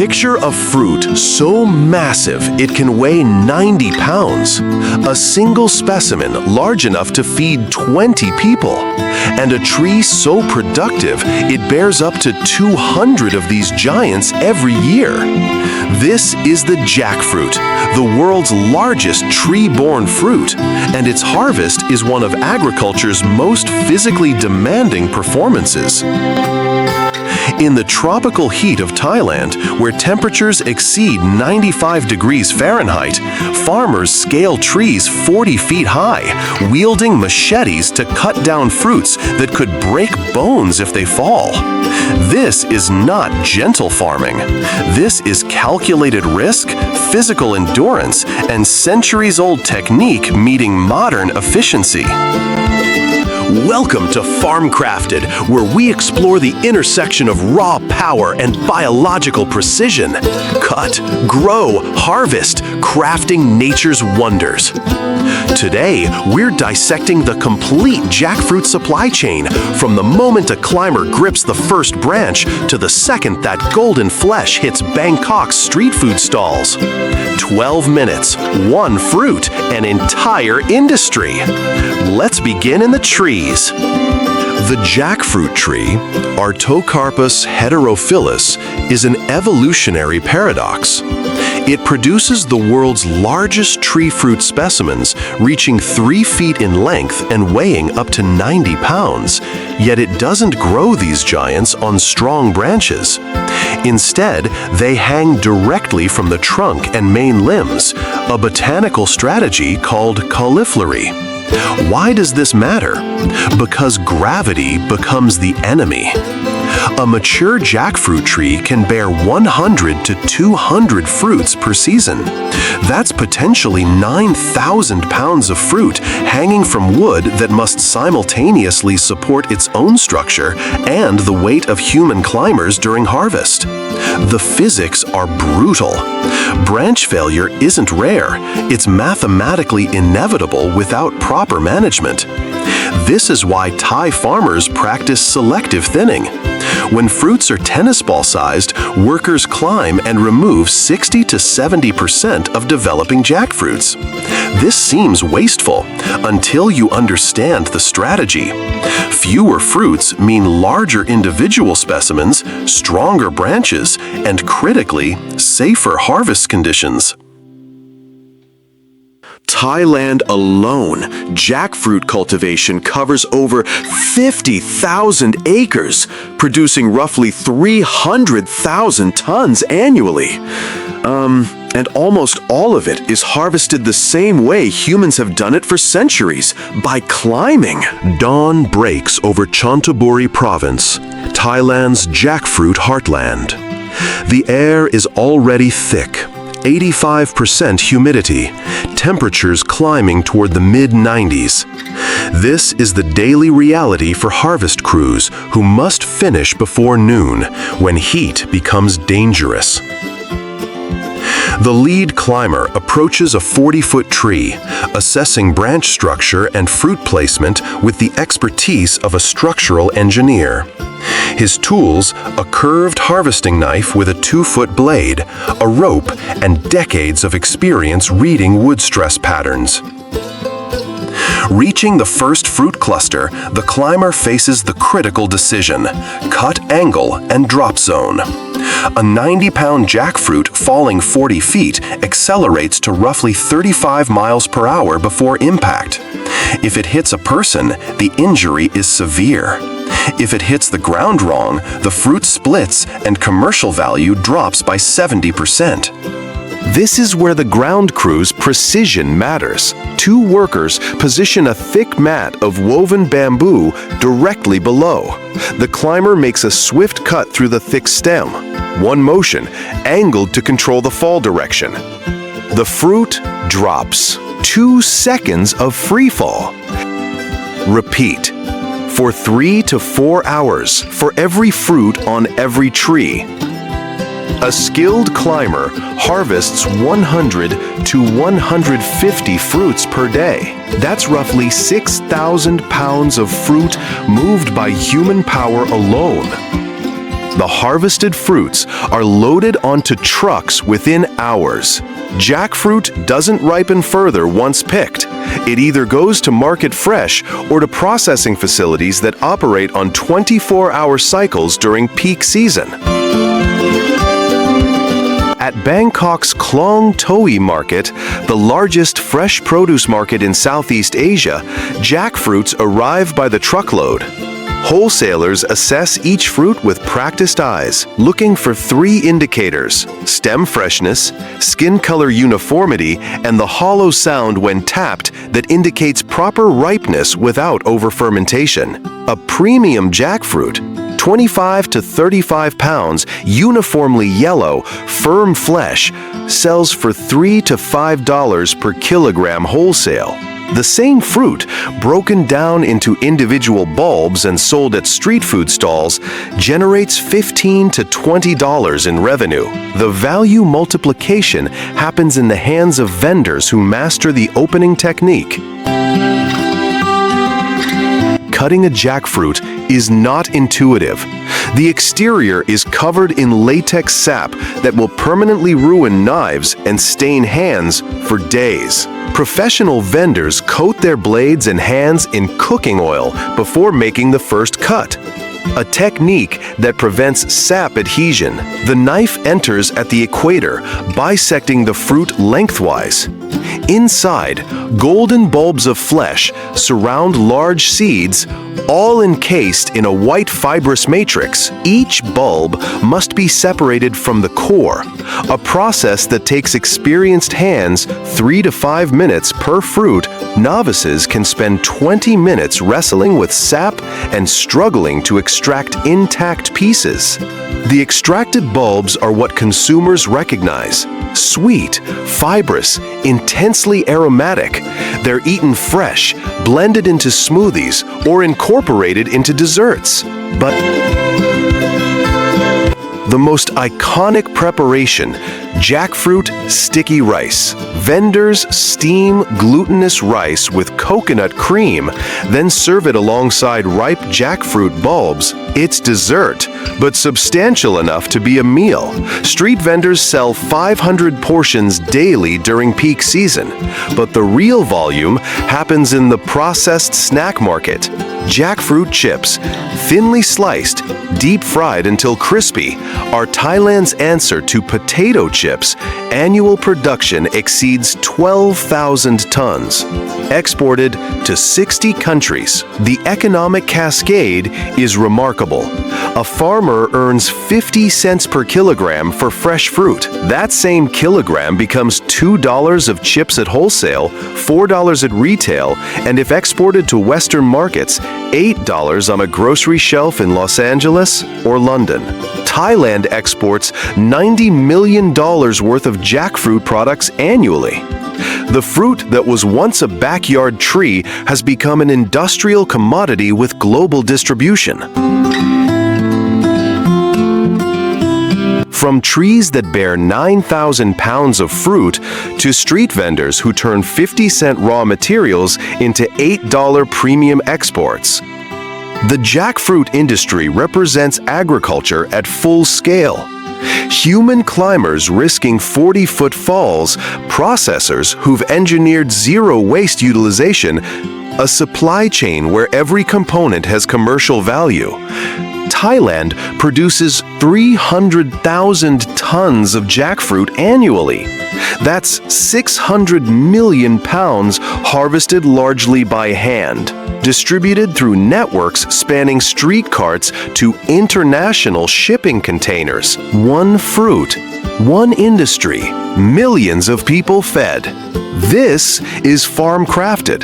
Picture a fruit so massive it can weigh 90 pounds, a single specimen large enough to feed 20 people, and a tree so productive it bears up to 200 of these giants every year. This is the jackfruit, the world's largest tree-borne fruit, and its harvest is one of agriculture's most physically demanding performances. In the tropical heat of Thailand, where temperatures exceed 95 degrees Fahrenheit, farmers scale trees 40 feet high, wielding machetes to cut down fruits that could break bones if they fall. This is not gentle farming. This is calculated risk, physical endurance, and centuries-old technique meeting modern efficiency. Welcome to FarmCrafted, where we explore the intersection of raw power and biological precision. Cut, grow, harvest, crafting nature's wonders. Today, we're dissecting the complete jackfruit supply chain, from the moment a climber grips the first branch to the second that golden flesh hits Bangkok's street food stalls. 12 minutes, one fruit, an entire industry. Let's begin in the trees. The jackfruit tree, Artocarpus heterophyllus, is an evolutionary paradox. It produces the world's largest tree fruit specimens, reaching 3 feet in length and weighing up to 90 pounds, yet it doesn't grow these giants on strong branches. Instead, they hang directly from the trunk and main limbs, a botanical strategy called cauliflory. Why does this matter? Because gravity becomes the enemy. A mature jackfruit tree can bear 100 to 200 fruits per season. That's potentially 9,000 pounds of fruit hanging from wood that must simultaneously support its own structure and the weight of human climbers during harvest. The physics are brutal. Branch failure isn't rare. It's mathematically inevitable without proper management. This is why Thai farmers practice selective thinning. When fruits are tennis ball sized, workers climb and remove 60 to 70% of developing jackfruits. This seems wasteful until you understand the strategy. Fewer fruits mean larger individual specimens, stronger branches, and critically, safer harvest conditions. Thailand alone, jackfruit cultivation covers over 50,000 acres, producing roughly 300,000 tons annually. And almost all of it is harvested the same way humans have done it for centuries, by climbing. Dawn breaks over Chanthaburi province, Thailand's jackfruit heartland. The air is already thick, 85% humidity, temperatures climbing toward the mid-90s. This is the daily reality for harvest crews who must finish before noon, when heat becomes dangerous. The lead climber approaches a 40-foot tree, assessing branch structure and fruit placement with the expertise of a structural engineer. His tools, a curved harvesting knife with a 2-foot blade, a rope, and decades of experience reading wood stress patterns. Reaching the first fruit cluster, the climber faces the critical decision: cut angle and drop zone. A 90-pound jackfruit falling 40 feet accelerates to roughly 35 miles per hour before impact. If it hits a person, the injury is severe. If it hits the ground wrong, the fruit splits and commercial value drops by 70%. This is where the ground crew's precision matters. 2 workers position a thick mat of woven bamboo directly below. The climber makes a swift cut through the thick stem. One motion, angled to control the fall direction. The fruit drops. 2 seconds of free fall. Repeat. For 3 to 4 hours for every fruit on every tree. A skilled climber harvests 100 to 150 fruits per day. That's roughly 6,000 pounds of fruit moved by human power alone. The harvested fruits are loaded onto trucks within hours. Jackfruit doesn't ripen further once picked. It either goes to market fresh or to processing facilities that operate on 24-hour cycles during peak season. At Bangkok's Klong Toi Market, the largest fresh produce market in Southeast Asia, jackfruits arrive by the truckload. Wholesalers assess each fruit with practiced eyes, looking for 3 indicators: stem freshness, skin color uniformity, and the hollow sound when tapped that indicates proper ripeness without over-fermentation. A premium jackfruit, 25 to 35 pounds, uniformly yellow, firm flesh, sells for $3 to $5 per kilogram wholesale. The same fruit, broken down into individual bulbs and sold at street food stalls, generates $15 to $20 in revenue. The value multiplication happens in the hands of vendors who master the opening technique. Cutting a jackfruit is not intuitive. The exterior is covered in latex sap that will permanently ruin knives and stain hands for days. Professional vendors coat their blades and hands in cooking oil before making the first cut, a technique that prevents sap adhesion. The knife enters at the equator, bisecting the fruit lengthwise. Inside, golden bulbs of flesh surround large seeds, all encased in a white fibrous matrix. Each bulb must be separated from the core, a process that takes experienced hands 3 to 5 minutes per fruit. Novices can spend 20 minutes wrestling with sap and struggling to extract intact pieces. The extracted bulbs are what consumers recognize: sweet, fibrous, intensely aromatic. They're eaten fresh, blended into smoothies, or incorporated into desserts. But the most iconic preparation, jackfruit sticky rice. Vendors steam glutinous rice with coconut cream, then serve it alongside ripe jackfruit bulbs. It's dessert, but substantial enough to be a meal. Street vendors sell 500 portions daily during peak season, but the real volume happens in the processed snack market. Jackfruit chips, thinly sliced, deep fried until crispy, are Thailand's answer to potato chips. Annual production exceeds 12,000 tons. Exported to 60 countries, the economic cascade is remarkable. A farmer earns 50 cents per kilogram for fresh fruit. That same kilogram becomes $2 of chips at wholesale, $4 at retail, and if exported to Western markets, $8 on a grocery shelf in Los Angeles or London. Thailand exports $90 million worth of jackfruit products annually. The fruit that was once a backyard tree has become an industrial commodity with global distribution. From trees that bear 9,000 pounds of fruit to street vendors who turn 50-cent raw materials into $8 premium exports. The jackfruit industry represents agriculture at full scale. Human climbers risking 40-foot falls, processors who've engineered zero waste utilization, a supply chain where every component has commercial value. Thailand produces 300,000 tons of jackfruit annually. That's 600 million pounds harvested largely by hand, distributed through networks spanning street carts to international shipping containers. One fruit, one industry, millions of people fed. This is FarmCrafted,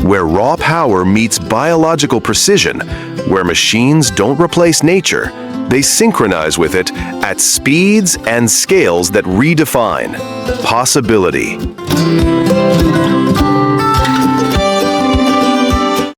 where raw power meets biological precision, where machines don't replace nature, they synchronize with it at speeds and scales that redefine possibility.